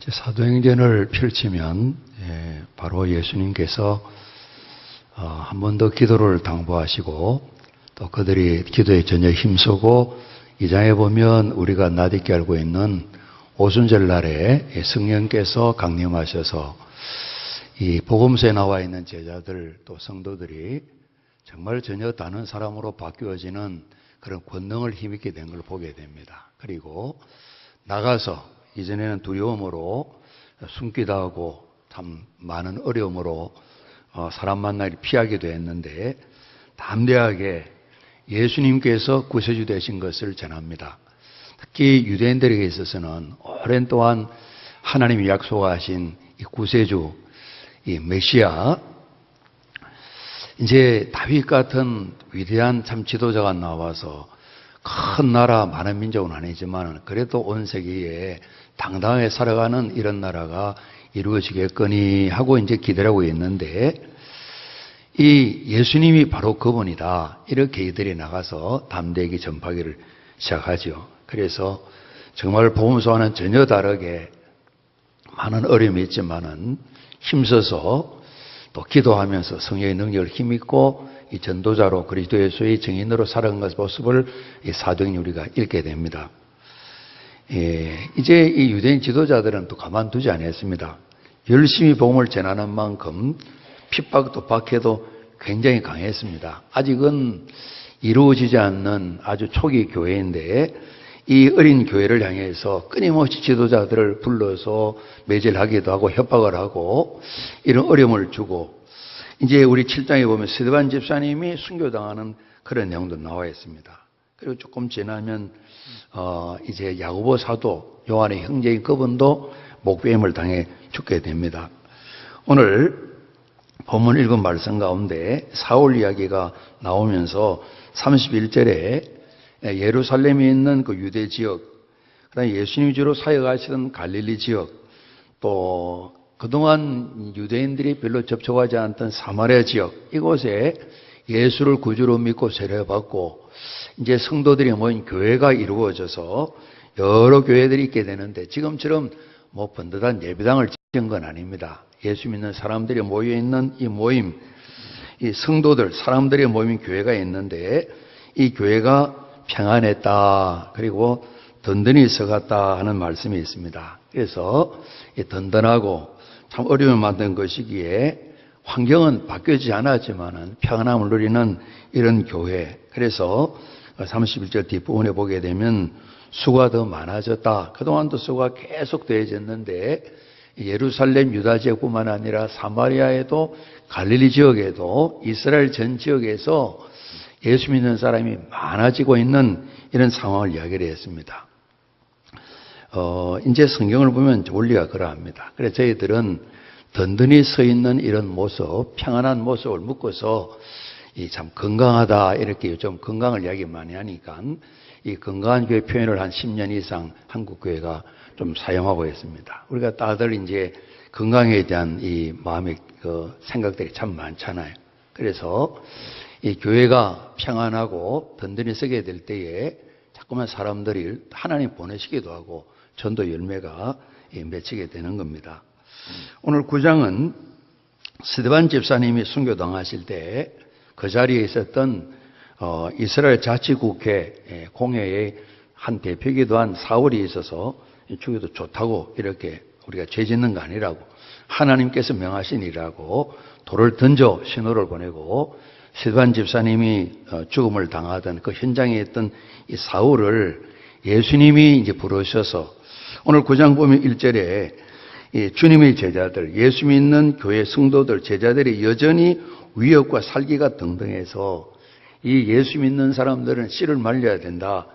사도행전을 펼치면 바로 예수님께서 한 번 더 기도를 당부하시고 또 그들이 기도에 전혀 힘쓰고 이 장에 보면 우리가 낯익게 알고 있는 오순절 날에 성령께서 강림하셔서 이 복음서에 나와 있는 제자들 또 성도들이 정말 전혀 다른 사람으로 바뀌어지는 그런 권능을 힘있게 된 걸 보게 됩니다. 그리고 나가서 이전에는 두려움으로 숨기도 하고 참 많은 어려움으로 사람 만나기 피하기도 했는데 담대하게 예수님께서 구세주 되신 것을 전합니다. 특히 유대인들에게 있어서는 오랜 동안 하나님이 약속하신 이 구세주, 이 메시아, 이제 다윗 같은 위대한 참 지도자가 나와서 큰 나라 많은 민족은 아니지만 그래도 온 세계에 당당하게 살아가는 이런 나라가 이루어지겠거니 하고 이제 기대하고 있는데 이 예수님이 바로 그분이다. 이렇게 이들이 나가서 담대하게 전파기를 시작하죠. 그래서 정말 복음서와는 전혀 다르게 많은 어려움이 있지만은 힘써서 또 기도하면서 성령의 능력을 힘입고 이 전도자로 그리스도 예수의 증인으로 살아간 모습을 이 사도행전 우리가 읽게 됩니다. 이제 이 유대인 지도자들은 또 가만두지 않았습니다. 열심히 복음을 전하는 만큼 핍박도 박해도 굉장히 강했습니다. 아직은 이루어지지 않는 아주 초기 교회인데 이 어린 교회를 향해서 끊임없이 지도자들을 불러서 매질하기도 하고 협박을 하고 이런 어려움을 주고 이제 우리 7장에 보면 스데반 집사님이 순교당하는 그런 내용도 나와 있습니다. 그리고 조금 지나면 이제 야고보 사도 요한의 형제인 그분도 목배임을 당해 죽게 됩니다. 오늘 본문 읽은 말씀 가운데 사울 이야기가 나오면서 31절에 예루살렘에 있는 그 유대 지역, 그다음에 예수님 주로 사역하시던 갈릴리 지역, 또 그동안 유대인들이 별로 접촉하지 않던 사마리아 지역, 이곳에 예수를 구주로 믿고 세례받고 이제 성도들이 모인 교회가 이루어져서 여러 교회들이 있게 되는데 지금처럼 뭐 번듯한 예배당을 지은 건 아닙니다. 예수 믿는 사람들이 모여있는 이 모임, 이 성도들, 사람들이 모인 교회가 있는데 이 교회가 평안했다. 그리고 든든히 서갔다 하는 말씀이 있습니다. 그래서 든든하고 참 어려움을 만든 것이기에 환경은 바뀌지 않았지만은 평안함을 누리는 이런 교회. 그래서 31절 뒷부분에 보게 되면 수가 더 많아졌다. 그동안도 수가 계속 더해졌는데 예루살렘 유다 지역뿐만 아니라 사마리아에도 갈릴리 지역에도 이스라엘 전 지역에서 예수 믿는 사람이 많아지고 있는 이런 상황을 이야기를 했습니다. 이제 성경을 보면 원리가 그러합니다. 그래서 저희들은 든든히 서 있는 이런 모습, 평안한 모습을 묶어서 참 건강하다 이렇게 요즘 건강을 이야기 많이 하니까 이 건강한 교회 표현을 한 10년 이상 한국 교회가 좀 사용하고 있습니다. 우리가 다들 이제 건강에 대한 이 마음의 그 생각들이 참 많잖아요. 그래서 이 교회가 평안하고 든든히 서게 될 때에 자꾸만 사람들이 하나님 보내시기도 하고 전도 열매가 맺히게 되는 겁니다. 오늘 9장은 스데반 집사님이 순교당하실 때 그 자리에 있었던 이스라엘 자치국회 공회의 한 대표이기도 한 사울이 있어서 죽여도 좋다고 이렇게 우리가 죄 짓는 거 아니라고 하나님께서 명하신 일이라고 돌을 던져 신호를 보내고 스데반 집사님이 죽음을 당하던 그 현장에 있던 이 사울을 예수님이 이제 부르셔서 오늘 9장 보면 1절에 이 주님의 제자들, 예수 믿는 교회 성도들, 제자들이 여전히 위협과 살기가 등등해서 이 예수 믿는 사람들은 씨를 말려야 된다.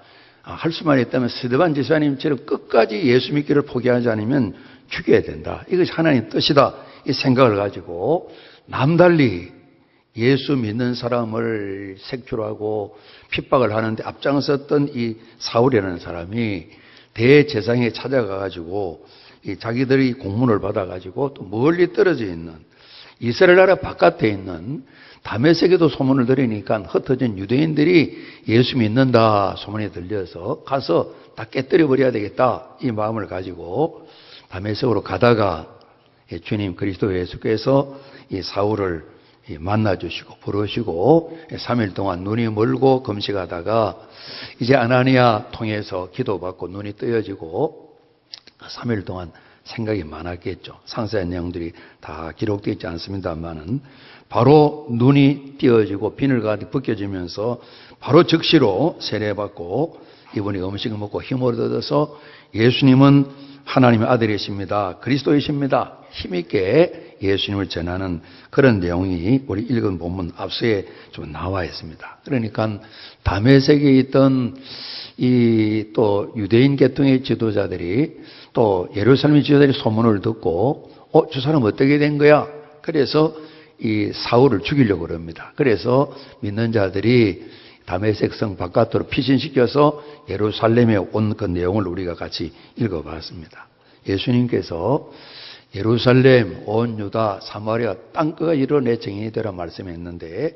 할 수만 있다면 스데반 집사님처럼 끝까지 예수 믿기를 포기하지 않으면 죽여야 된다. 이것이 하나님의 뜻이다. 이 생각을 가지고 남달리 예수 믿는 사람을 색출하고 핍박을 하는데 앞장섰던 이 사울이라는 사람이 대제사장에 찾아가가지고 자기들이 공문을 받아가지고 또 멀리 떨어져 있는 이스라엘 나라 바깥에 있는 다메섹에도 소문을 들으니까 흩어진 유대인들이 예수 믿는다 소문이 들려서 가서 다 깨뜨려 버려야 되겠다 이 마음을 가지고 다메섹으로 가다가 주님 그리스도 예수께서 이 사울을 만나 주시고 부르시고 3일 동안 눈이 멀고 금식하다가 이제 아나니아 통해서 기도받고 눈이 뜨여지고 3일 동안 생각이 많았겠죠. 상세한 내용들이 다 기록되어 있지 않습니다만은 바로 눈이 띄어지고 비늘가득 벗겨지면서 바로 즉시로 세례받고 이분이 음식을 먹고 힘을 얻어서 예수님은 하나님의 아들이십니다. 그리스도이십니다. 힘있게 예수님을 전하는 그런 내용이 우리 읽은 본문 앞서에 좀 나와 있습니다. 그러니까 다메섹에 있던 이 또 유대인 계통의 지도자들이 또 예루살렘 지도자들이 소문을 듣고 저 사람 어떻게 된 거야? 그래서 이 사울을 죽이려고 합니다. 그래서 믿는 자들이 다메섹 성 바깥으로 피신시켜서 예루살렘에 온 그 내용을 우리가 같이 읽어봤습니다. 예수님께서 예루살렘, 온 유다, 사마리아 땅끝까지 이르러 증인이 되라 말씀했는데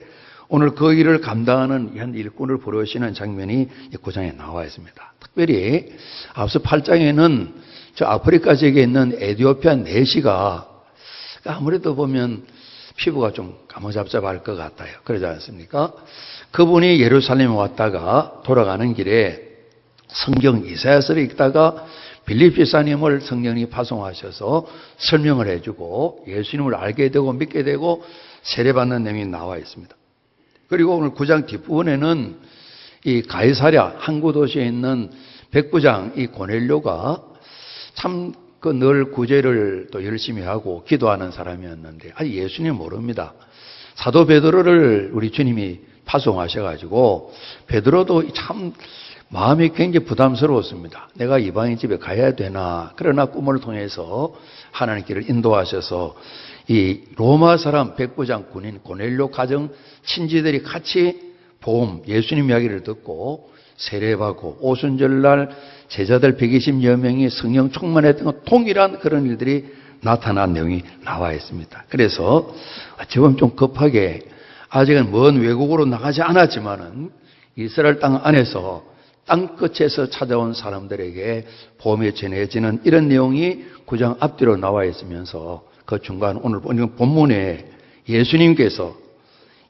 오늘 그 일을 감당하는 한 일꾼을 부르시는 장면이 9장에 나와 있습니다. 특별히 앞서 8장에는 저 아프리카 지역에 있는 에티오피아 내시가 아무래도 보면 피부가 좀 까무잡잡할 것 같아요. 그러지 않습니까? 그분이 예루살렘에 왔다가 돌아가는 길에 성경 이사야서를 읽다가 빌립 집사님을 성령이 파송하셔서 설명을 해주고 예수님을 알게 되고 믿게 되고 세례받는 내용이 나와 있습니다. 그리고 오늘 9장 뒷부분에는 이 가이사랴 항구 도시에 있는 백부장 이 고넬료가 참 그 늘 구제를 또 열심히 하고 기도하는 사람이었는데 아직 예수님 모릅니다. 사도 베드로를 우리 주님이 파송하셔가지고 베드로도 참 마음이 굉장히 부담스러웠습니다. 내가 이방인 집에 가야 되나. 그러나 꿈을 통해서 하나님께를 인도하셔서 이 로마 사람 백부장 군인 고넬료 가정 친지들이 같이 복음 예수님 이야기를 듣고 세례받고 오순절날 제자들 120여 명이 성령 충만했던 것 동일한 그런 일들이 나타난 내용이 나와 있습니다. 그래서 어찌 보면 좀 급하게 아직은 먼 외국으로 나가지 않았지만은 이스라엘 땅 안에서 땅 끝에서 찾아온 사람들에게 복음이 전해지는 이런 내용이 9장 앞뒤로 나와 있으면서 그 중간 오늘 본문에 예수님께서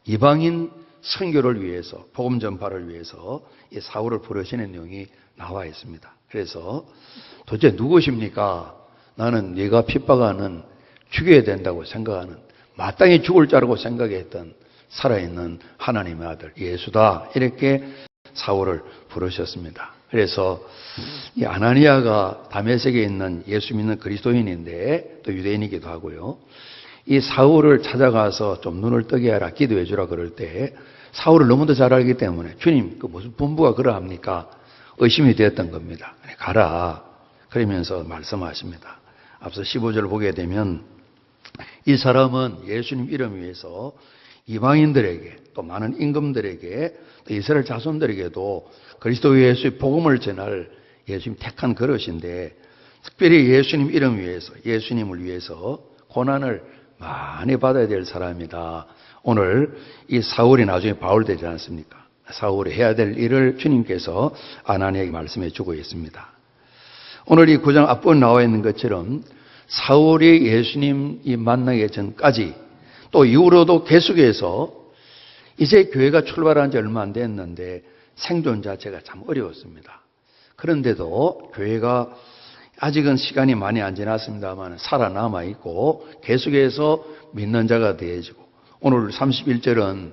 이방인 선교를 위해서 복음 전파를 위해서 이 사울을 부르시는 내용이 나와 있습니다. 그래서 도대체 누구십니까? 나는 네가 핍박하는 죽여야 된다고 생각하는 마땅히 죽을 자라고 생각했던 살아있는 하나님의 아들 예수다 이렇게 사울을 부르셨습니다. 그래서 이 아나니아가 다메섹에 있는 예수 믿는 그리스도인인데 또 유대인이기도 하고요. 이 사울을 찾아가서 좀 눈을 뜨게 하라 기도해 주라 그럴 때 사울을 너무도 잘 알기 때문에 주님 그 무슨 본부가 그러합니까? 의심이 되었던 겁니다. 가라 그러면서 말씀하십니다. 앞서 15절을 보게 되면 이 사람은 예수님 이름 위해서 이방인들에게 또 많은 임금들에게 또 이스라엘 자손들에게도 그리스도 예수의 복음을 전할 예수님 택한 그릇인데 특별히 예수님 이름 위해서 예수님을 위해서 고난을 많이 받아야 될 사람이다. 오늘 이 사울이 나중에 바울 되지 않습니까? 사울이 해야 될 일을 주님께서 아나니아에게 말씀해 주고 있습니다. 오늘 이 9장 앞부분 나와 있는 것처럼 사울이 예수님이 만나기 전까지 또 이후로도 계속해서 이제 교회가 출발한 지 얼마 안 됐는데 생존 자체가 참 어려웠습니다. 그런데도 교회가 아직은 시간이 많이 안 지났습니다만 살아남아 있고 계속해서 믿는 자가 되어지고 오늘 31절은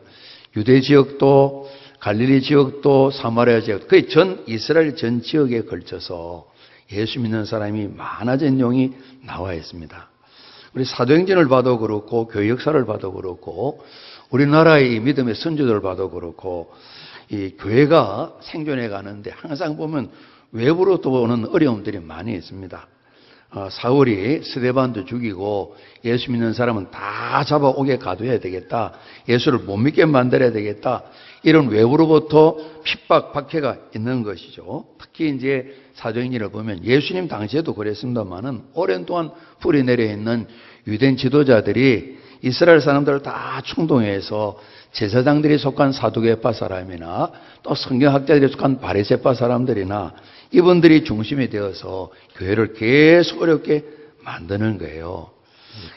유대 지역도 갈릴리 지역도 사마리아 지역 거의 전 이스라엘 전 지역에 걸쳐서 예수 믿는 사람이 많아진 내용이 나와 있습니다. 우리 사도행전을 봐도 그렇고 교회 역사를 봐도 그렇고 우리나라의 믿음의 선조들을 봐도 그렇고 이 교회가 생존해 가는데 항상 보면 외부로부터 오는 어려움들이 많이 있습니다. 사울이 스데반도 죽이고 예수 믿는 사람은 다 잡아오게 가둬야 되겠다. 예수를 못 믿게 만들어야 되겠다. 이런 외부로부터 핍박, 박해가 있는 것이죠. 특히 이제 사도행전을 보면 예수님 당시에도 그랬습니다만은 오랜 동안 뿌리 내려 있는 유대인 지도자들이 이스라엘 사람들을 다 충동해서 제사장들이 속한 사두개파 사람이나 또 성경학자들이 속한 바리새파 사람들이나 이분들이 중심이 되어서 교회를 계속 어렵게 만드는 거예요.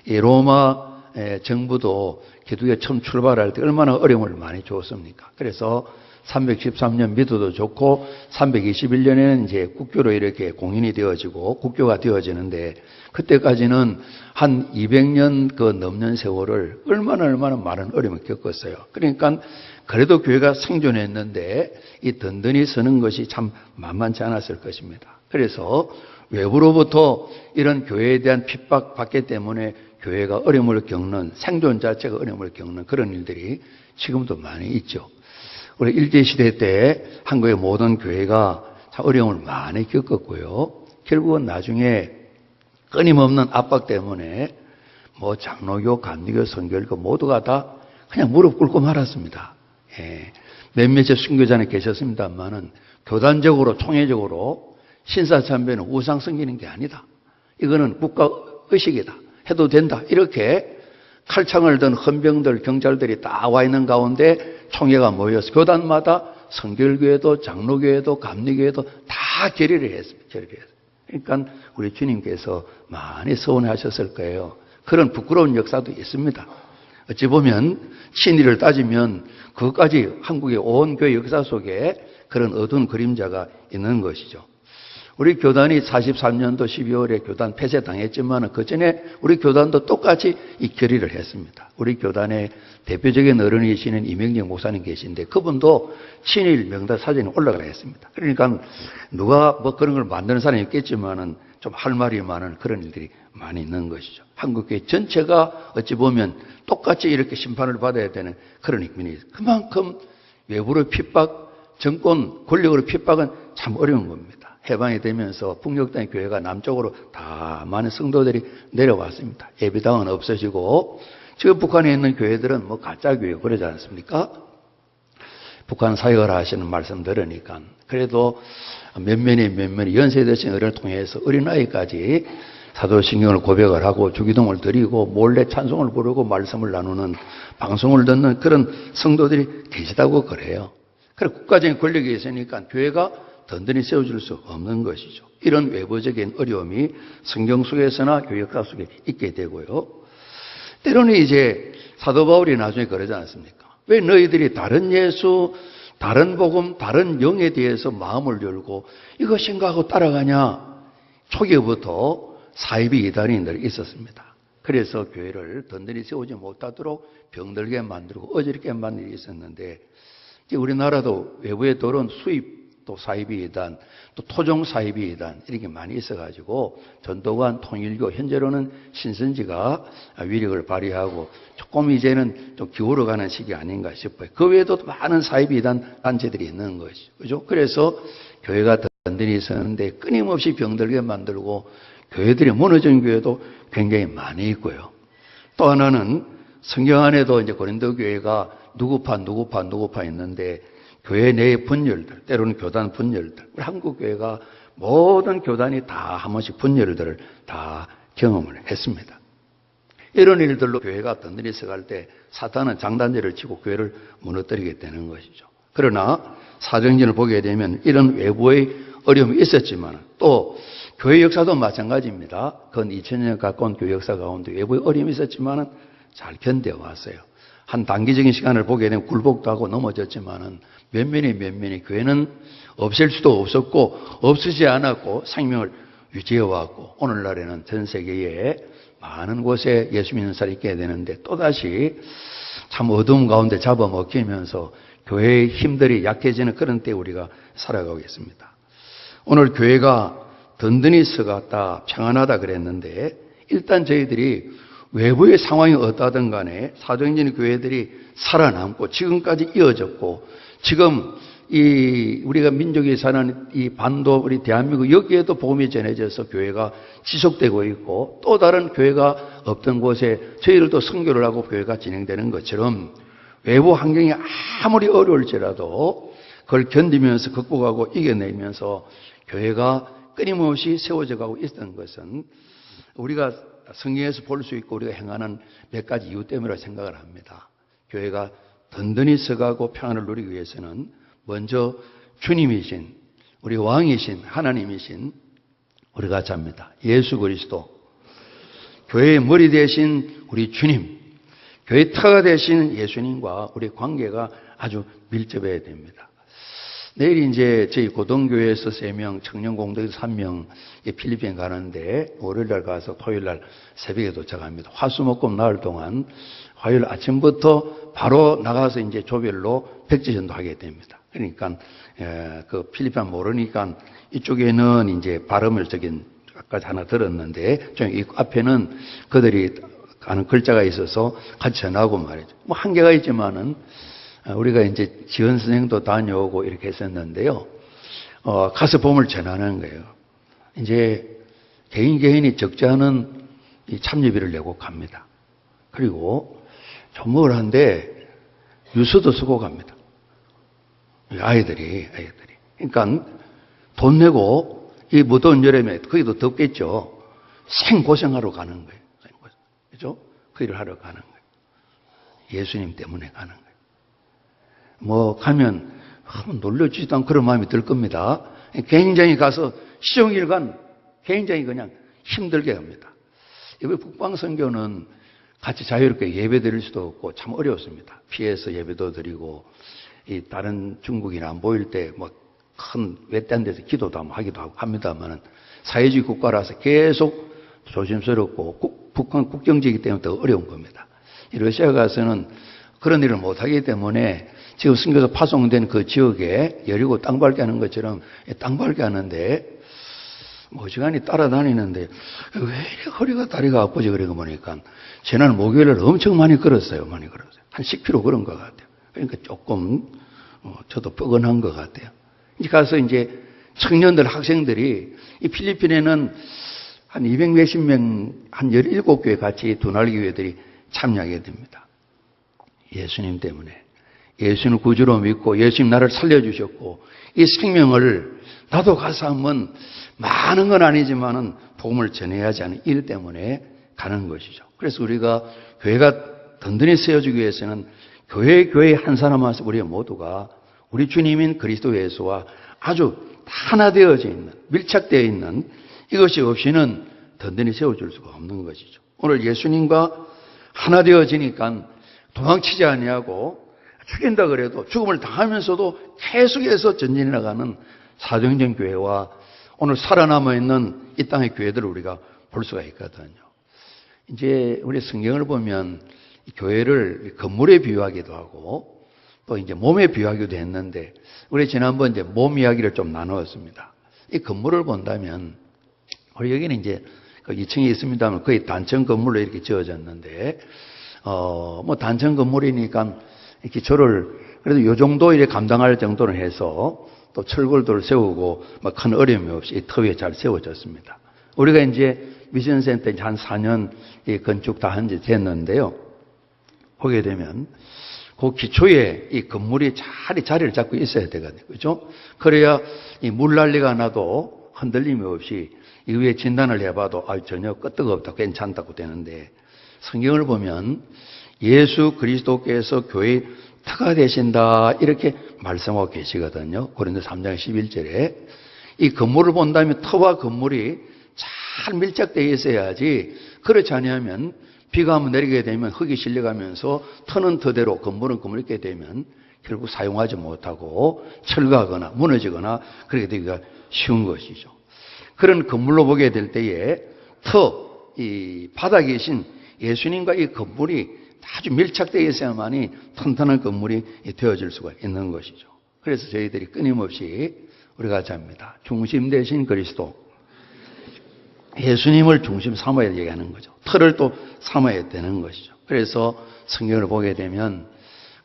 이 로마 정부도 기독교 처음 출발할 때 얼마나 어려움을 많이 줬습니까? 그래서 313년 미도도 좋고 321년에는 이제 국교로 이렇게 공인이 되어지고 국교가 되어지는데 그때까지는 한 200년 그 넘는 세월을 얼마나 많은 어려움을 겪었어요. 그러니까 그래도 교회가 생존했는데 이 든든히 서는 것이 참 만만치 않았을 것입니다. 그래서 외부로부터 이런 교회에 대한 핍박 받기 때문에 교회가 어려움을 겪는, 생존 자체가 어려움을 겪는 그런 일들이 지금도 많이 있죠. 우리 일제시대 때 한국의 모든 교회가 참 어려움을 많이 겪었고요. 결국은 나중에 끊임없는 압박 때문에 뭐 장로교, 감리교, 선교교 모두가 다 그냥 무릎 꿇고 말았습니다. 몇몇의 순교자는 계셨습니다만은 교단적으로, 총회적으로 신사참배는 우상 섬기는 게 아니다. 이거는 국가의식이다. 해도 된다. 이렇게 칼창을 든 헌병들, 경찰들이 다 와 있는 가운데 총회가 모여서 교단마다 성결교회도 장로교회도 감리교회도 다 결의를 했습니다. 그러니까 우리 주님께서 많이 서운해하셨을 거예요. 그런 부끄러운 역사도 있습니다. 어찌 보면 친일을 따지면 그것까지 한국의 온 교회 역사 속에 그런 어두운 그림자가 있는 것이죠. 우리 교단이 43년도 12월에 교단 폐쇄당했지만 그 전에 우리 교단도 똑같이 이 결의를 했습니다. 우리 교단의 대표적인 어른이시는 이명정 목사님 계신데 그분도 친일 명단 사전에 올라가라 했습니다. 그러니까 누가 뭐 그런 걸 만드는 사람이 있겠지만은 좀 할 말이 많은 그런 일들이 많이 있는 것이죠. 한국교회 전체가 어찌 보면 똑같이 이렇게 심판을 받아야 되는 그런 측면이 그만큼 외부로 핍박, 정권 권력으로 핍박은 참 어려운 겁니다. 해방이 되면서 북녘땅의 교회가 남쪽으로 다 많은 성도들이 내려왔습니다. 예배당은 없어지고 지금 북한에 있는 교회들은 뭐 가짜교회 그러지 않습니까? 북한 사역을 하시는 말씀 들으니까 그래도 몇몇이 연세드신 어른을 통해서 어린아이까지 사도신경을 고백을 하고 주기도를 드리고 몰래 찬송을 부르고 말씀을 나누는 방송을 듣는 그런 성도들이 계시다고 그래요. 그래 국가적인 권력이 있으니까 교회가 든든히 세워줄 수 없는 것이죠. 이런 외부적인 어려움이 성경 속에서나 교회 역사 속에 있게 되고요. 때로는 이제 사도 바울이 나중에 그러지 않습니까? 왜 너희들이 다른 예수, 다른 복음, 다른 영에 대해서 마음을 열고 이것인가 하고 따라가냐? 초기부터 사이비 이단이 늘 있었습니다. 그래서 교회를 든든히 세우지 못하도록 병들게 만들고 어지럽게 만든 일이 있었는데 우리나라도 외부에 들어온 수입 또 사이비 이단, 또 토종 사이비 이단 이렇게 많이 있어가지고 전도관, 통일교 현재로는 신선지가 위력을 발휘하고 조금 이제는 좀 기울어가는 시기 아닌가 싶어요. 그 외에도 많은 사이비 이단 단체들이 있는 것이죠. 그죠? 그래서 교회가 든든히 서는데 끊임없이 병들게 만들고 교회들이 무너진 교회도 굉장히 많이 있고요. 또 하나는 성경 안에도 이제 고린도 교회가 누구파 있는데 교회 내의 분열들, 때로는 교단 분열들, 우리 한국교회가 모든 교단이 다 한 번씩 분열들을 다 경험을 했습니다. 이런 일들로 교회가 든든히 서갈 때 사탄은 장단지를 치고 교회를 무너뜨리게 되는 것이죠. 그러나 사정진을 보게 되면 이런 외부의 어려움이 있었지만 또 교회 역사도 마찬가지입니다. 근 2000년 가까운 교회 역사 가운데 외부의 어려움이 있었지만 잘 견뎌왔어요. 한 단기적인 시간을 보게 되면 굴복도 하고 넘어졌지만은 몇몇이 교회는 없앨 수도 없었고 없으지 않았고 생명을 유지해왔고 오늘날에는 전 세계에 많은 곳에 예수 믿는 사람이 있게 되는데 또다시 참 어두움 가운데 잡아먹히면서 교회의 힘들이 약해지는 그런 때 우리가 살아가고 있습니다. 오늘 교회가 든든히 서갔다 평안하다 그랬는데 일단 저희들이 외부의 상황이 어떠하든 간에 사도행전 교회들이 살아남고 지금까지 이어졌고 지금 우리가 민족이 사는 이 반도 우리 대한민국 여기에도 복음이 전해져서 교회가 지속되고 있고 또 다른 교회가 없던 곳에 저희들도 선교를 하고 교회가 진행되는 것처럼 외부 환경이 아무리 어려울지라도 그걸 견디면서 극복하고 이겨내면서 교회가 끊임없이 세워져 가고 있었던 것은 우리가 성경에서 볼 수 있고 우리가 행하는 몇 가지 이유 때문이라고 생각을 합니다. 교회가 든든히 서가고 평안을 누리기 위해서는 먼저 주님이신 우리 왕이신 하나님이신 우리가 잡니다. 예수 그리스도 교회의 머리 되신 우리 주님, 교회 터가 되신 예수님과 우리 관계가 아주 밀접해야 됩니다. 내일 이제 저희 고등교회에서 3명, 청년공동에서 3명 필리핀 가는데 월요일날 가서 토요일날 새벽에 도착합니다. 화수목금 나흘 동안 화요일 아침부터 바로 나가서 이제 조별로 백지전도 하게 됩니다. 그러니까 그 필리핀 모르니까 이쪽에는 이제 발음을 아까 하나 들었는데 좀 이 앞에는 그들이 아는 글자가 있어서 같이 전하고 말이죠. 뭐 한계가 있지만은 우리가 이제 지원 선생도 다녀오고 이렇게 했었는데요. 가서 봄을 전하는 거예요. 이제 개인이 적지 않은 이 참여비를 내고 갑니다. 그리고 접목을 한데 유서도 쓰고 갑니다. 아이들이. 그러니까 돈 내고 이 무더운 여름에 거기도 덥겠죠. 생고생하러 가는 거예요. 그죠? 그 일을 하러 가는 거예요. 예수님 때문에 가는 거예요. 뭐 가면 놀려주지도 않고 그런 마음이 들 겁니다. 굉장히 가서 시종일관 굉장히 그냥 힘들게 합니다. 이번 북방선교는 같이 자유롭게 예배 드릴 수도 없고 참 어려웠습니다. 피해서 예배도 드리고 이 다른 중국이나 안 보일 때 뭐 큰 외딴 데서 기도도 하기도 하고 합니다만은 사회주의 국가라서 계속 조심스럽고 북한 국경지이기 때문에 더 어려운 겁니다. 이 러시아 가서는 그런 일을 못하기 때문에 지금 선교사 파송된 그 지역에 여리고 땅 밟게 하는 것처럼 땅 밟게 하는데 뭐 시간이 따라다니는데 왜 이렇게 허리가 다리가 아프지 그러고 보니까 지난 목요일을 엄청 많이 걸었어요. 한 10km 걸은 것 같아요. 그러니까 조금 저도 뻐근한 것 같아요. 이제 가서 이제 청년들 학생들이 이 필리핀에는 한 200몇십 명, 한 17교회 같이 두날교회들이 참여하게 됩니다. 예수님 때문에. 예수는 구주로 믿고 예수님 나를 살려주셨고 이 생명을 나도 가서 한번 많은 건 아니지만은 복음을 전해야지 하는 일 때문에 가는 것이죠. 그래서 우리가 교회가 든든히 세워지기 위해서는 교회 한 사람 한 사람 우리 모두가 우리 주님인 그리스도 예수와 아주 하나 되어져 있는 밀착되어 있는 이것이 없이는 든든히 세워줄 수가 없는 것이죠. 오늘 예수님과 하나 되어지니까 도망치지 아니하고 죽인다 그래도 죽음을 당하면서도 계속해서 전진해 나가는 사도행전 교회와 오늘 살아남아 있는 이 땅의 교회들을 우리가 볼 수가 있거든요. 이제 우리 성경을 보면 교회를 건물에 비유하기도 하고 또 이제 몸에 비유하기도 했는데 우리 지난번 이제 몸 이야기를 좀 나누었습니다. 이 건물을 본다면 우리 여기는 이제 2층이 있습니다만 거의 단층 건물로 이렇게 지어졌는데 뭐 단층 건물이니까 이렇게 저를 그래도 요 정도 이렇게 감당할 정도는 해서 또 철골도를 세우고 뭐 큰 어려움이 없이 이 터 위에 잘 세워졌습니다. 우리가 이제 미션센터 한 4년 건축 다 한 지 됐는데요. 보게 되면 그 기초에 이 건물이 잘 자리를 잡고 있어야 되거든요. 그죠? 그래야 이 물난리가 나도 흔들림이 없이 이 위에 진단을 해봐도 전혀 끄떡없다, 괜찮다고 되는데 성경을 보면 예수 그리스도께서 교회의 터가 되신다 이렇게 말씀하고 계시거든요. 고린도 3장 11절에 이 건물을 본다면 터와 건물이 잘 밀착되어 있어야지 그렇지 않으면 비가 한번 내리게 되면 흙이 실려가면서 터는 터대로 건물은 건물 있게 되면 결국 사용하지 못하고 철거하거나 무너지거나 그렇게 되기가 쉬운 것이죠. 그런 건물로 보게 될 때에 이 바닥에 계신 예수님과 이 건물이 아주 밀착되어 있어야만이 튼튼한 건물이 되어질 수가 있는 것이죠. 그래서 저희들이 끊임없이 우리가 잡니다. 중심 되신 그리스도. 예수님을 중심 삼아야 얘기하는 거죠. 틀을 또 삼아야 되는 것이죠. 그래서 성경을 보게 되면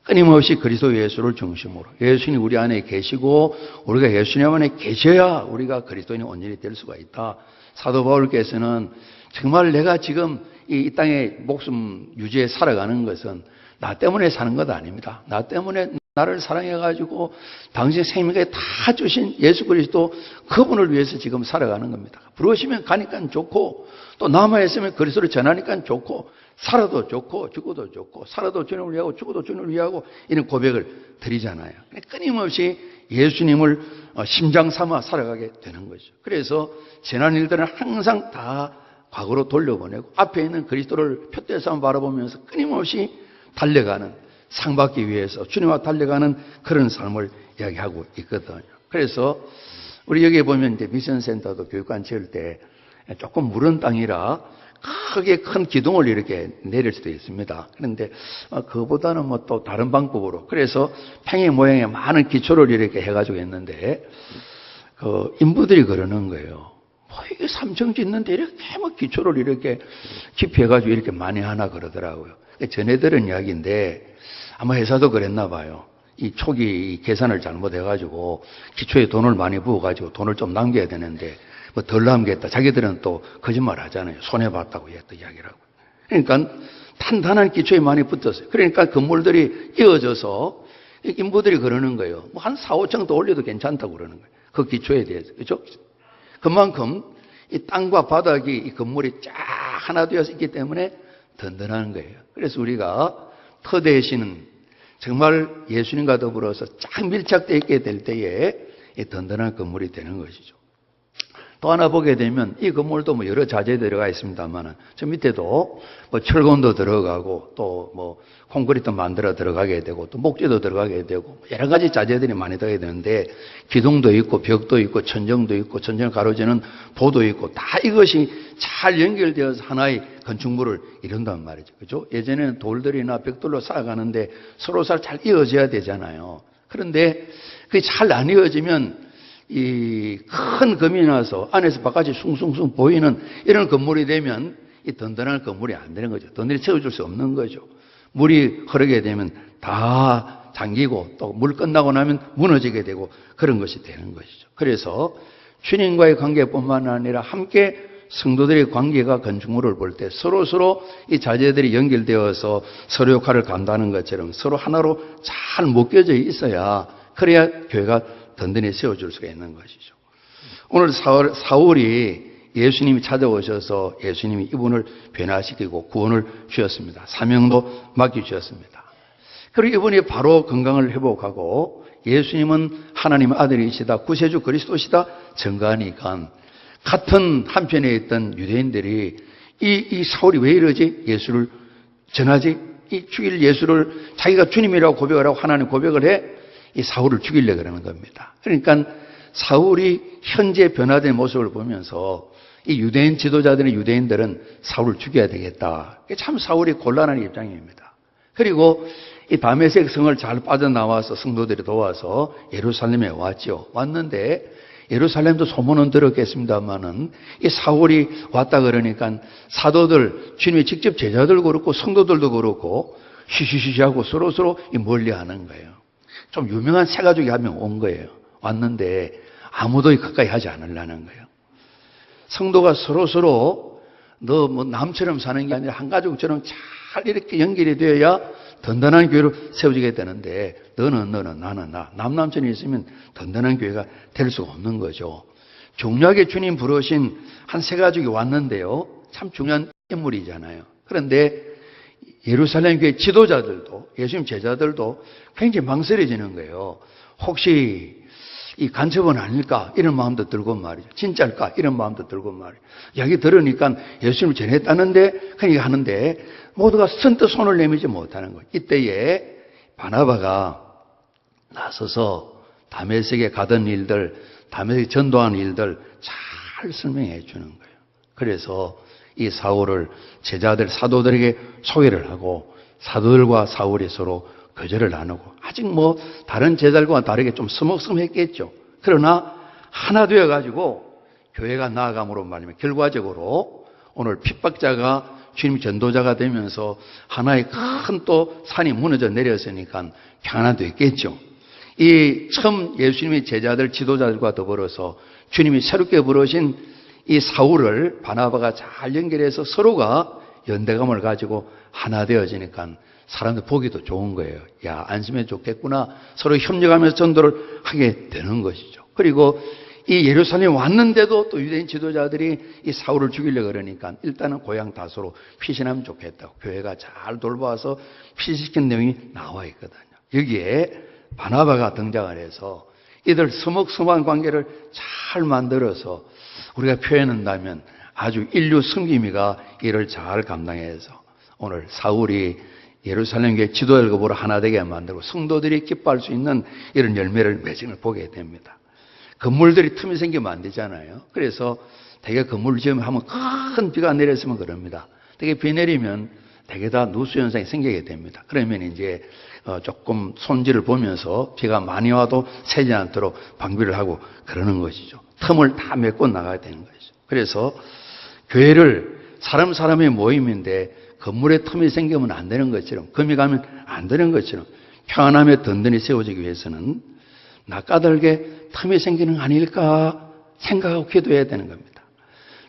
끊임없이 그리스도 예수를 중심으로 예수님 우리 안에 계시고 우리가 예수님 안에 계셔야 우리가 그리스도인이 온전히 될 수가 있다. 사도 바울께서는 정말 내가 지금 이 땅에 목숨 유지해 살아가는 것은 나 때문에 사는 것 아닙니다. 나 때문에 나를 사랑해가지고 당신 생명에 다 주신 예수 그리스도 그분을 위해서 지금 살아가는 겁니다. 부르시면 가니까 좋고 또 남아있으면 그리스도를 전하니까 좋고 살아도 좋고 죽어도 좋고 살아도 주님을 위하고 죽어도 주님을 위하고 이런 고백을 드리잖아요. 끊임없이 예수님을 심장 삼아 살아가게 되는 거죠. 그래서 지난 일들은 항상 다 과거로 돌려보내고 앞에 있는 그리스도를 표대에서 바라보면서 끊임없이 달려가는, 상받기 위해서 주님과 달려가는 그런 삶을 이야기하고 있거든요. 그래서 우리 여기에 보면 이제 미션센터도 교육관 지을 때 조금 무른 땅이라 크게 큰 기둥을 이렇게 내릴 수도 있습니다. 그런데 그거보다는 뭐 또 다른 방법으로, 그래서 팽이 모양의 많은 기초를 이렇게 해가지고 했는데, 그 인부들이 그러는 거예요. 뭐 이게 3층 짓는데 이렇게 뭐 기초를 이렇게 깊이 해가지고 이렇게 많이 하나 그러더라고요. 전에 들은 이야기인데 아마 회사도 그랬나 봐요. 이 초기 계산을 잘못해가지고 기초에 돈을 많이 부어가지고 돈을 좀 남겨야 되는데 뭐 덜 남겼다. 자기들은 또 거짓말 하잖아요. 손해봤다고 했던 이야기라고. 그러니까 탄탄한 기초에 많이 붙었어요. 그러니까 건물들이 이어져서 인부들이 그러는 거예요. 뭐 한 4, 5층 더 올려도 괜찮다고 그러는 거예요. 그 기초에 대해서. 그렇죠? 그만큼 이 땅과 바닥이 이 건물이 쫙 하나 되어서 있기 때문에 든든한 거예요. 그래서 우리가 터대시는 정말 예수님과 더불어서 쫙 밀착되어 있게 될 때에 이 든든한 건물이 되는 것이죠. 또 하나 보게 되면 이 건물도 뭐 여러 자재들이 들어가 있습니다만은 저 밑에도 뭐 철근도 들어가고 또 뭐 콘크리트 만들어 들어가게 되고 또 목재도 들어가게 되고 여러 가지 자재들이 많이 들어가야 되는데 기둥도 있고 벽도 있고 천정도 있고 천정을 가로지는 보도 있고 다 이것이 잘 연결되어서 하나의 건축물을 이룬단 말이죠. 그죠? 예전에는 돌들이나 벽돌로 쌓아가는데 서로 잘 이어져야 되잖아요. 그런데 그게 잘 안 이어지면 이 큰 금이 나서 안에서 바깥이 숭숭숭 보이는 이런 건물이 되면 이 든든한 건물이 안 되는 거죠. 든든히 채워줄 수 없는 거죠. 물이 흐르게 되면 다 잠기고 또 물 끝나고 나면 무너지게 되고 그런 것이 되는 것이죠. 그래서 주님과의 관계뿐만 아니라 함께 성도들의 관계가 건축물을 볼 때 서로 이 자재들이 연결되어서 서로 역할을 감당하는 것처럼 서로 하나로 잘 묶여져 있어야 그래야 교회가 든든히 세워줄 수가 있는 것이죠. 오늘 사울이 예수님이 찾아오셔서 예수님이 이분을 변화시키고 구원을 주셨습니다. 사명도 맡겨주셨습니다. 그리고 이분이 바로 건강을 회복하고 예수님은 하나님의 아들이시다, 구세주 그리스도시다 증거하니까 같은 한편에 있던 유대인들이 이 사울이 왜 이러지? 예수를 전하지? 이 죽일 예수를 자기가 주님이라고 고백을 하고 하나님 고백을 해? 이 사울을 죽이려고 그러는 겁니다. 그러니까 사울이 현재 변화된 모습을 보면서 이 유대인 지도자들의 유대인들은 사울을 죽여야 되겠다. 참 사울이 곤란한 입장입니다. 그리고 이 다메섹 성을 잘 빠져나와서 성도들이 도와서 예루살렘에 왔죠. 왔는데 예루살렘도 소문은 들었겠습니다만은 이 사울이 왔다 그러니까 사도들, 주님의 직접 제자들도 그렇고 성도들도 그렇고 쉬쉬쉬하고 서로 멀리 하는 거예요. 좀 유명한 세 가족이 한 명 온 거예요. 왔는데 아무도 가까이 하지 않으려는 거예요. 성도가 서로 너 뭐 남처럼 사는 게 아니라 한 가족처럼 잘 이렇게 연결이 되어야 든든한 교회로 세워지게 되는데 너는 나는 나 남남처럼 있으면 든든한 교회가 될 수가 없는 거죠. 중요하게 주님 부르신 한 세 가족이 왔는데요. 참 중요한 인물이잖아요. 그런데 예루살렘 교회 지도자들도 예수님 제자들도 굉장히 망설여지는 거예요. 혹시 이 간첩은 아닐까 이런 마음도 들고 말이죠. 진짜일까 이런 마음도 들고 말이죠. 이야기 들으니까 예수님을 전했다는데 그냥 하는데 모두가 선뜻 손을 내밀지 못하는 거예요. 이때에 바나바가 나서서 다메섹에 가던 일들, 다메섹에 전도한 일들 잘 설명해 주는 거예요. 그래서 이 사울을 제자들, 사도들에게 소개를 하고 사도들과 사울이 서로 교제를 나누고 아직 뭐 다른 제자들과 다르게 좀 서먹서먹했겠죠. 그러나 하나 되어가지고 교회가 나아감으로 말하면 결과적으로 오늘 핍박자가 주님 전도자가 되면서 하나의 큰 또 산이 무너져 내렸으니까 평안도 있겠죠. 이 처음 예수님의 제자들 지도자들과 더불어서 주님이 새롭게 부르신 이 사울을 바나바가 잘 연결해서 서로가 연대감을 가지고 하나 되어지니까 사람들 보기도 좋은 거예요. 야, 안심해 좋겠구나. 서로 협력하면서 전도를 하게 되는 것이죠. 그리고 이 예루살렘에 왔는데도 또 유대인 지도자들이 이 사울을 죽이려고 그러니까 일단은 고향 다소로 피신하면 좋겠다고 교회가 잘 돌봐서 피신시킨 내용이 나와 있거든요. 여기에 바나바가 등장을 해서 이들 서먹서먹한 관계를 잘 만들어서 우리가 표현한다면 아주 인류 섬김이가 이를 잘 감당해서 오늘 사울이 예루살렘 교회 지도열급으로 하나 되게 만들고 성도들이 기뻐할 수 있는 이런 열매를 맺은 걸 보게 됩니다. 건물들이 틈이 생기면 안 되잖아요. 그래서 대개 건물을 지으면 하면 큰 비가 내렸으면 그럽니다. 대개 비 내리면 대개 다 누수 현상이 생기게 됩니다. 그러면 이제 조금 손질을 보면서 비가 많이 와도 새지 않도록 방비를 하고 그러는 것이죠. 틈을 다 메꿔 나가야 되는 것이죠. 그래서 교회를 사람의 모임인데 건물에 틈이 생기면 안 되는 것처럼, 금이 가면 안 되는 것처럼 평안함에 든든히 세워지기 위해서는 낯가들게 틈이 생기는 거 아닐까 생각하고 기도해야 되는 겁니다.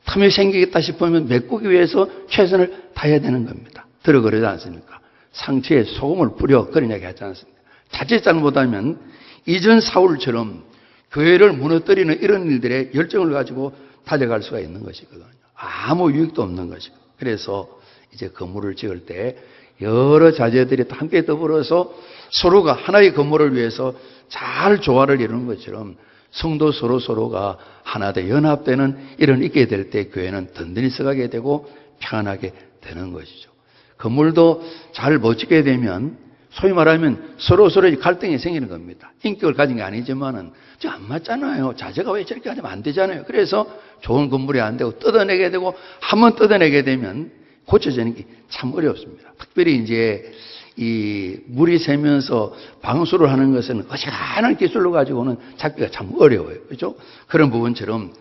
틈이 생기겠다 싶으면 메꾸기 위해서 최선을 다해야 되는 겁니다. 들어 그러지 않습니까? 상처에 소금을 뿌려 그런 이야기 하지 않습니까? 자칫 잘못하면 이전 사울처럼 교회를 무너뜨리는 이런 일들에 열정을 가지고 달려갈 수가 있는 것이거든요. 아무 유익도 없는 것이고. 그래서 이제 건물을 지을 때 여러 자제들이 함께 더불어서 서로가 하나의 건물을 위해서 잘 조화를 이루는 것처럼 성도 서로가 하나 돼 연합되는 이런 있게 될 때 교회는 든든히 서가게 되고 평안하게 되는 것이죠. 건물도 잘 멋지게 되면 소위 말하면 서로의 갈등이 생기는 겁니다. 인격을 가진 게 아니지만은 저 안 맞잖아요. 자제가 왜 저렇게 하면 안 되잖아요. 그래서 좋은 건물이 안 되고 뜯어내게 되고 한번 뜯어내게 되면 고쳐지는 게 참 어렵습니다. 특별히 이제 이 물이 새면서 방수를 하는 것은 어지간한 기술로 가지고는 잡기가 참 어려워요. 그렇죠? 그런 부분처럼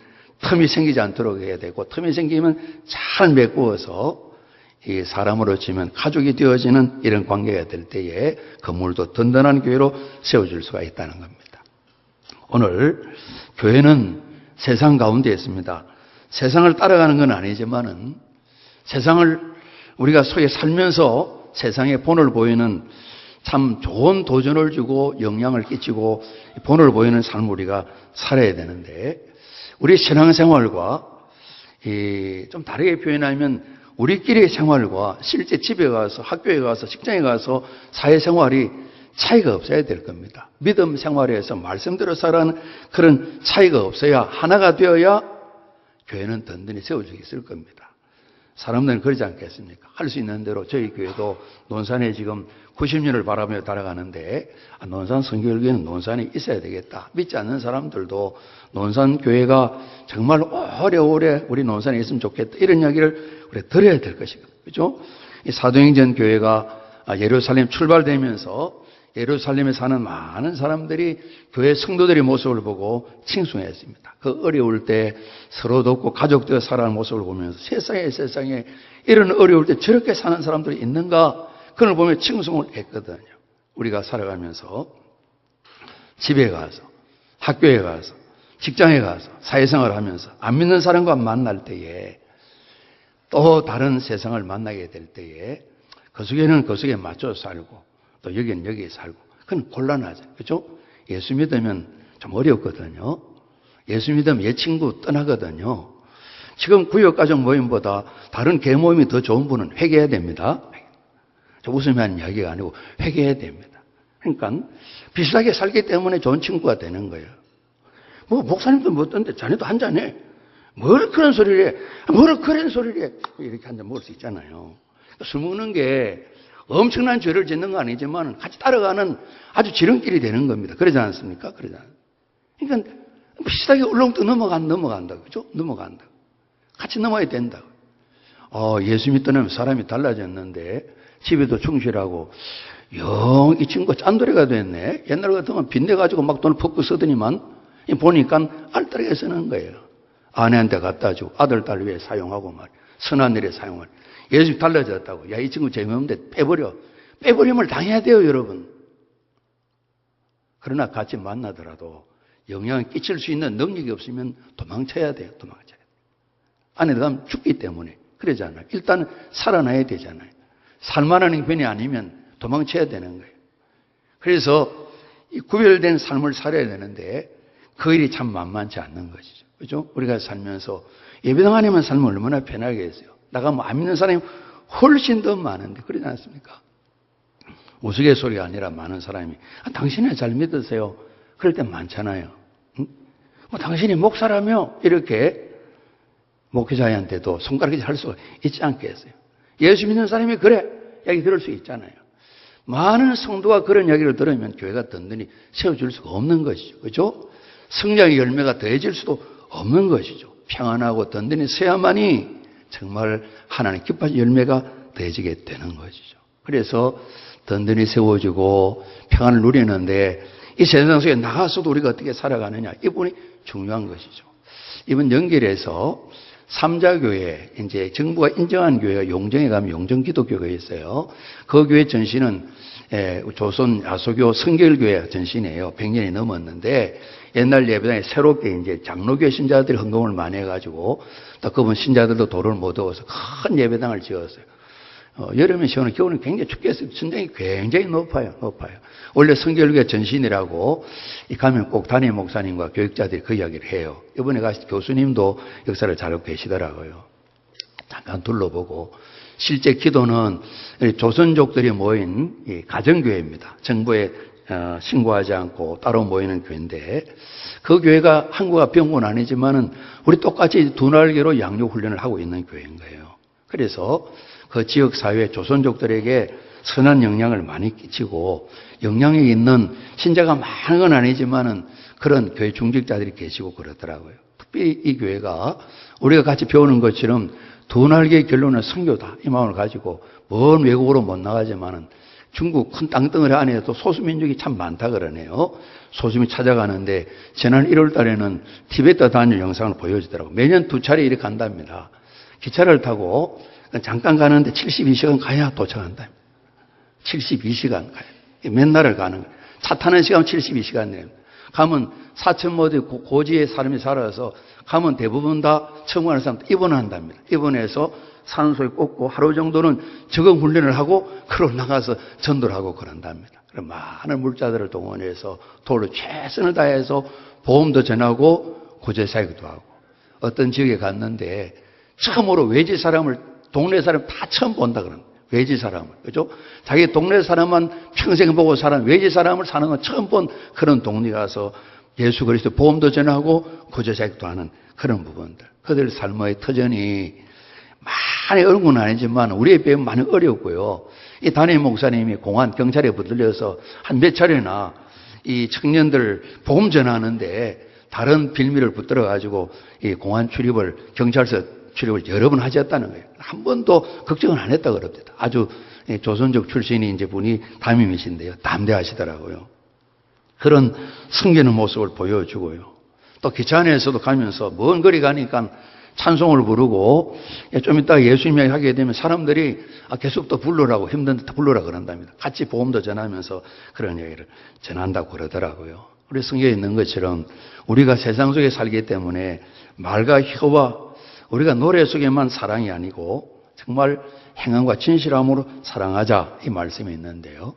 틈이 생기지 않도록 해야 되고 틈이 생기면 잘 메꾸어서 이 사람으로 치면 가족이 되어지는 이런 관계가 될 때에 건물도 든든한 교회로 세워줄 수가 있다는 겁니다. 오늘 교회는 세상 가운데 있습니다. 세상을 따라가는 건 아니지만은 세상을 우리가 소위 살면서 세상에 본을 보이는 참 좋은 도전을 주고 영향을 끼치고 본을 보이는 삶을 우리가 살아야 되는데 우리 신앙생활과 좀 다르게 표현하면 우리끼리의 생활과 실제 집에 가서 학교에 가서 직장에 가서 사회생활이 차이가 없어야 될 겁니다. 믿음 생활에서 말씀대로 살아가는 그런 차이가 없어야 하나가 되어야 교회는 든든히 세워지게 있을 겁니다. 사람들은 그러지 않겠습니까? 할 수 있는 대로 저희 교회도 논산에 지금 90년을 바라며 달아가는데 논산 성결교회는 논산에 있어야 되겠다. 믿지 않는 사람들도 논산 교회가 정말 오래오래 우리 논산에 있으면 좋겠다. 이런 이야기를 우리 들어야 될 것이거든요. 그렇죠? 이 사도행전 교회가 예루살렘 출발되면서 예루살렘에 사는 많은 사람들이 교회 성도들의 모습을 보고 칭송했습니다. 그 어려울 때 서로 돕고 가족 되어 살아가는 모습을 보면서 세상에 이런 어려울 때 저렇게 사는 사람들이 있는가 그걸 보며 칭송을 했거든요. 우리가 살아가면서 집에 가서 학교에 가서 직장에 가서 사회생활을 하면서 안 믿는 사람과 만날 때에 또 다른 세상을 만나게 될 때에 그 속에는 그 속에 맞춰 살고 또 여기는 여기에 살고 그건 곤란하죠. 그렇죠? 예수 믿으면 좀 어렵거든요. 예수 믿으면 옛 친구 떠나거든요. 지금 구역가정 모임보다 다른 개모임이 더 좋은 분은 회개해야 됩니다. 웃으며 하는 이야기가 아니고 회개해야 됩니다. 그러니까 비슷하게 살기 때문에 좋은 친구가 되는 거예요. 뭐 목사님도 뭐 어떤데 자네도 한잔해. 뭘 그런 소리를 해. 뭘 그런 소리를 해. 이렇게 한잔 먹을 수 있잖아요. 술 먹는 게 엄청난 죄를 짓는 거 아니지만 같이 따라가는 아주 지름길이 되는 겁니다. 그러지 않습니까? 그러지 않습니까? 그러니까 비슷하게 울렁도 넘어간다. 그죠? 넘어간다. 같이 넘어야 된다. 예수 믿더니 사람이 달라졌는데 집에도 충실하고 이 친구가 짠돌이가 됐네. 옛날 같으면 빚내가지고 막 돈을 퍽퍽 쓰더니만 보니까 알뜰하게 쓰는 거예요. 아내한테 갖다 주고 아들, 딸 위해 사용하고 말이야. 선한 일에 사용을. 예수 달라졌다고. 야, 이 친구 재미없는데 빼버려. 빼버림을 당해야 돼요, 여러분. 그러나 같이 만나더라도 영향을 끼칠 수 있는 능력이 없으면 도망쳐야 돼요. 도망쳐야 돼요. 안에 들어가면 죽기 때문에. 그러잖아요. 일단 살아나야 되잖아요. 살만한 형편이 아니면 도망쳐야 되는 거예요. 그래서 이 구별된 삶을 살아야 되는데 그 일이 참 만만치 않는 것이죠. 그죠? 우리가 살면서 예배당 안에만 살면 얼마나 편하겠어요. 나가면 안 믿는 사람이 훨씬 더 많은데 그러지 않습니까? 우스갯소리가 아니라 많은 사람이 당신은 잘 믿으세요. 그럴 때 많잖아요. 응? 당신이 목사라며 이렇게 목회자한테도 손가락질 할 수가 있지 않겠어요? 예수 믿는 사람이 그래 이야기 들을 수 있잖아요. 많은 성도가 그런 이야기를 들으면 교회가 든든히 세워줄 수가 없는 것이죠. 그렇죠? 성장의 열매가 더해질 수도 없는 것이죠. 평안하고 든든히 서야만이 정말 하나님 기뻐하신 열매가 더해지게 되는 것이죠. 그래서 든든히 세워지고 평안을 누리는데 이 세상 속에 나가서도 우리가 어떻게 살아가느냐, 이 부분이 중요한 것이죠. 이번 연결해서 삼자교회, 이제 정부가 인정한 교회가 용정에 가면 용정기독교가 있어요. 그 교회 전신은 조선 야소교 성결교회 전신이에요. 100년이 넘었는데 옛날 예배당에 새롭게 이제 장로교회 신자들이 헌금을 많이 해가지고 또 그분 신자들도 도를 못 얻어서 큰 예배당을 지었어요. 여름에 시원하고 겨울은 굉장히 춥겠어요. 천장이 굉장히 높아요. 원래 성결교회 전신이라고 가면 꼭 담임 목사님과 교육자들이 그 이야기를 해요. 이번에 가신 교수님도 역사를 잘 알고 계시더라고요. 잠깐 둘러보고 실제 기도는 조선족들이 모인 가정교회입니다. 정부에 신고하지 않고 따로 모이는 교회인데 그 교회가 한국과 병원 아니지만은 우리 똑같이 두 날개로 양육 훈련을 하고 있는 교회인 거예요. 그래서 그 지역 사회 조선족들에게 선한 영향을 많이 끼치고 영향이 있는 신자가 많은 건 아니지만은 그런 교회 중직자들이 계시고 그러더라고요. 특별히 이 교회가 우리가 같이 배우는 것처럼 두 날개의 결론은 선교다 이 마음을 가지고 먼 외국으로 못 나가지만은 중국 큰 땅덩어리 안에도 소수민족이 참 많다 그러네요. 소수민이 찾아가는데 지난 1월 달에는 티베트 다닐 영상을 보여주더라고요. 매년 2차례 이렇게 간답니다. 기차를 타고 잠깐 가는데 72시간 가야 도착한다. 72시간 가요. 맨날을 가는 거예요. 차 타는 시간 72시간 내요. 가면 사천모대 고지에 사람이 살아서 가면 대부분 다 청구하는 사람 입원한답니다. 입원해서 산소에 꽂고 하루 정도는 적응 훈련을 하고 그러고 나가서 전도를 하고 그런답니다. 많은 물자들을 동원해서 도로 최선을 다해서 보험도 전하고 구제사역도 하고 어떤 지역에 갔는데 처음으로 외지 사람을 동네 사람 다 처음 본다 그럽니다. 외지 사람을. 그죠? 자기 동네 사람만 평생 보고 사는 외지 사람을 사는 건 처음 본 그런 동네 가서 예수 그리스도 보험도 전하고 구제사역도 하는 그런 부분들. 그들 삶의 터전이 많이 어려운 건 아니지만 우리의 배움은 많이 어렵고요. 이 담임 목사님이 공안 경찰에 붙들려서 한 몇 차례나 이 청년들 보험 전하는데 다른 빌미를 붙들어 가지고 이 공안 출입을 경찰서 출입을 여러 번 하셨다는 거예요. 한 번도 걱정을 안 했다 그럽니다. 아주 조선족 출신이 이제 분이 담임이신데요. 담대하시더라고요. 그런 섬기는 모습을 보여주고요. 또 기차 안에서도 가면서 먼 거리 가니까 찬송을 부르고 좀 이따 예수님 이야기 하게 되면 사람들이 계속 또 부르라고 힘든데 또 부르라 그런답니다. 같이 보험도 전하면서 그런 얘기를 전한다고 그러더라고요. 우리 성경에 있는 것처럼 우리가 세상 속에 살기 때문에 말과 혀와 우리가 노래 속에만 사랑이 아니고 정말 행함과 진실함으로 사랑하자 이 말씀이 있는데요.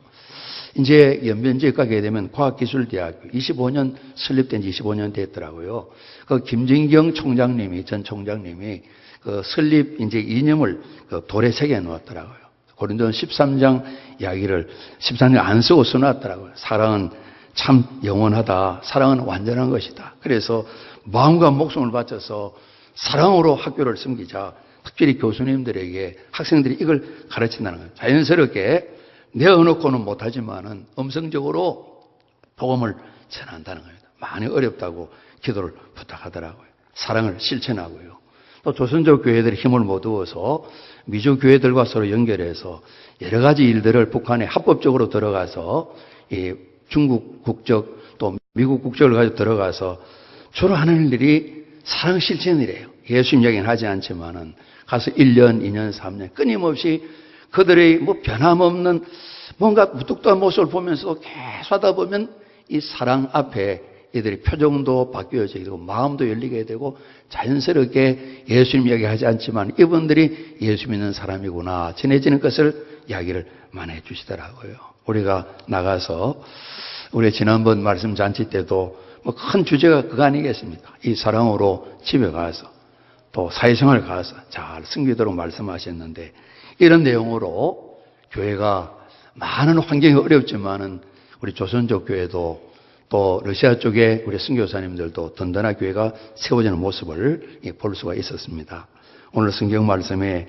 이제 연변지에 가게 되면 과학기술대학교 25년 설립된 지 25년 됐더라고요. 그 김진경 총장님이 전 총장님이 그 설립 이제 이념을 그 돌에 새겨 놓았더라고요. 고린도서 13장 이야기를 13장 안 쓰고 써놨더라고요. 사랑은 참 영원하다. 사랑은 완전한 것이다. 그래서 마음과 목숨을 바쳐서 사랑으로 학교를 섬기자. 특별히 교수님들에게 학생들이 이걸 가르친다는 거예요. 자연스럽게 내어놓고는 못하지만은 음성적으로 복음을 전한다는 겁니다. 많이 어렵다고 기도를 부탁하더라고요. 사랑을 실천하고요. 또 조선족 교회들이 힘을 모두어서 미주 교회들과 서로 연결해서 여러 가지 일들을 북한에 합법적으로 들어가서 이 중국 국적 또 미국 국적을 가지고 들어가서 주로 하는 일이 사랑 실천이래요. 예수님 이야기는 하지 않지만은 가서 1년, 2년, 3년 끊임없이 그들의 뭐 변함없는 뭔가 무뚝뚝한 모습을 보면서 계속 하다 보면 이 사랑 앞에 이들의 표정도 바뀌어지게 되고 마음도 열리게 되고 자연스럽게 예수님 이야기하지 않지만 이분들이 예수 믿는 사람이구나 전해지는 것을 이야기를 많이 해주시더라고요. 우리가 나가서 우리 지난번 말씀 잔치 때도 뭐 큰 주제가 그거 아니겠습니까? 이 사랑으로 집에 가서 또 사회생활 가서 잘 섬기도록 말씀하셨는데 이런 내용으로 교회가 많은 환경이 어렵지만은 우리 조선족 교회도 또 러시아 쪽에 우리 선교사님들도 든든한 교회가 세워지는 모습을 볼 수가 있었습니다. 오늘 성경 말씀에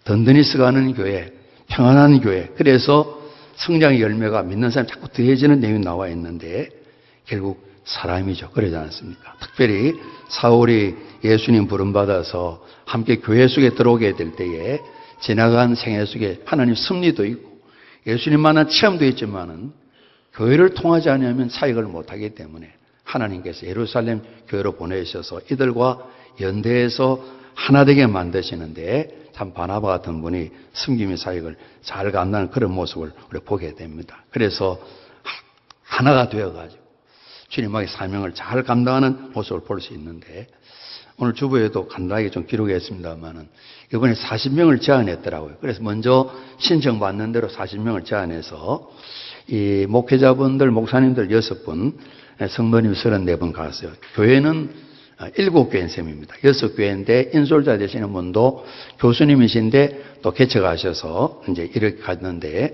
든든히 서가는 교회, 평안한 교회, 그래서 성장의 열매가 믿는 사람이 자꾸 더해지는 내용이 나와 있는데 결국 사람이죠. 그러지 않습니까? 특별히 사울이 예수님 부름받아서 함께 교회 속에 들어오게 될 때에 지나간 생애 속에 하나님 섭리도 있고 예수님만한 체험도 있지만은 교회를 통하지 않으면 사역을 못하기 때문에 하나님께서 예루살렘 교회로 보내셔서 이들과 연대해서 하나 되게 만드시는데 참 바나바 같은 분이 섬김의 사역을 잘 감당하는 그런 모습을 우리 보게 됩니다. 그래서 하나가 되어가지고 주님의 사명을 잘 감당하는 모습을 볼 수 있는데 오늘 주보에도 간단하게 좀 기록했습니다만은 이번에 40명을 제안했더라고요. 그래서 먼저 신청받는 대로 40명을 제안해서 이 목회자분들, 목사님들 6분, 성도님 34분 갔어요. 교회는 7교회인 셈입니다. 6교회인데 인솔자 되시는 분도 교수님이신데 또 개척하셔서 이제 이렇게 갔는데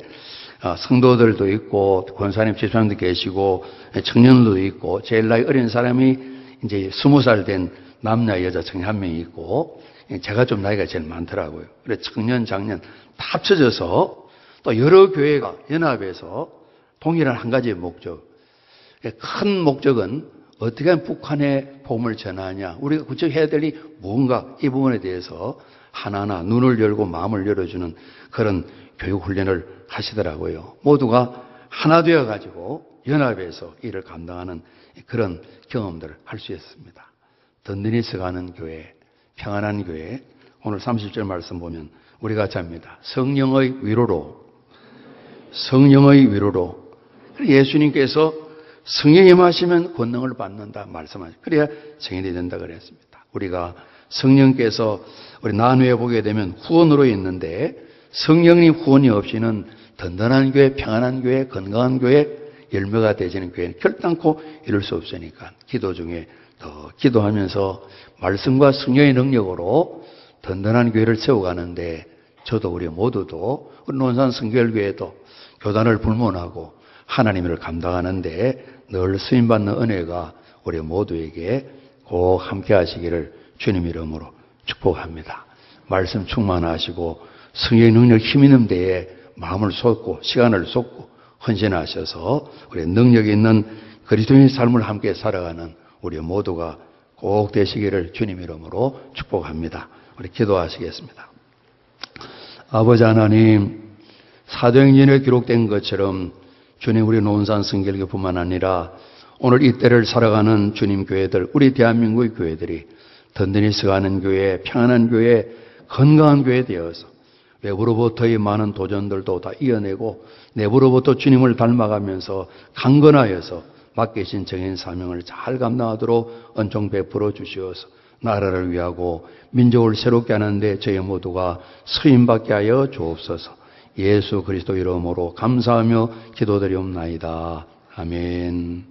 성도들도 있고 권사님, 집사님도 계시고 청년들도 있고 제일 나이 어린 사람이 이제 20살 된 남자, 여자 청년 한 명이 있고 제가 좀 나이가 제일 많더라고요. 그래서 청년, 장년 다 합쳐져서 또 여러 교회가 연합해서 동일한 한 가지의 목적, 큰 목적은 어떻게 하면 북한에 복음을 전하냐, 우리가 구체적으로 해야 될 일이 뭔가 이 부분에 대해서 하나하나 눈을 열고 마음을 열어주는 그런 교육 훈련을 하시더라고요. 모두가 하나 되어가지고 연합해서 일을 감당하는 그런 경험들을 할 수 있습니다. 든든히 서가는 교회, 평안한 교회. 오늘 30절 말씀 보면 우리 같이 합니다. 성령의 위로로. 예수님께서 성령이 임하시면 권능을 받는다 말씀하시죠. 그래야 성인이 된다 그랬습니다. 우리가 성령께서 우리 나누어 보게 되면 후원으로 있는데 성령님 후원이 없이는 든든한 교회, 평안한 교회, 건강한 교회, 열매가 되지는 교회는 결단코 이룰 수 없으니까 기도 중에 더 기도하면서 말씀과 성령의 능력으로 든든한 교회를 세워가는데 저도 우리 모두도 우리 논산 성결교회도 교단을 불문하고 하나님을 감당하는데 늘 쓰임받는 은혜가 우리 모두에게 꼭 함께 하시기를 주님 이름으로 축복합니다. 말씀 충만하시고 성령의 능력 힘 있는 데에 마음을 쏟고 시간을 쏟고 헌신하셔서 우리 능력 있는 그리스도인의 삶을 함께 살아가는 우리 모두가 꼭 되시기를 주님 이름으로 축복합니다. 우리 기도하시겠습니다. 아버지 하나님, 사도행전에 기록된 것처럼 주님 우리 논산 성결교뿐만 아니라 오늘 이때를 살아가는 주님 교회들, 우리 대한민국의 교회들이 든든히 서가는 교회, 평안한 교회, 건강한 교회 되어서 외부로부터의 많은 도전들도 다 이겨내고 내부로부터 주님을 닮아가면서 강건하여서 맡기신 정인 사명을 잘 감당하도록 은총 베풀어 주시어서 나라를 위하고 민족을 새롭게 하는데 저희 모두가 쓰임받게 하여 주옵소서. 예수 그리스도 이름으로 감사하며 기도드리옵나이다. 아멘.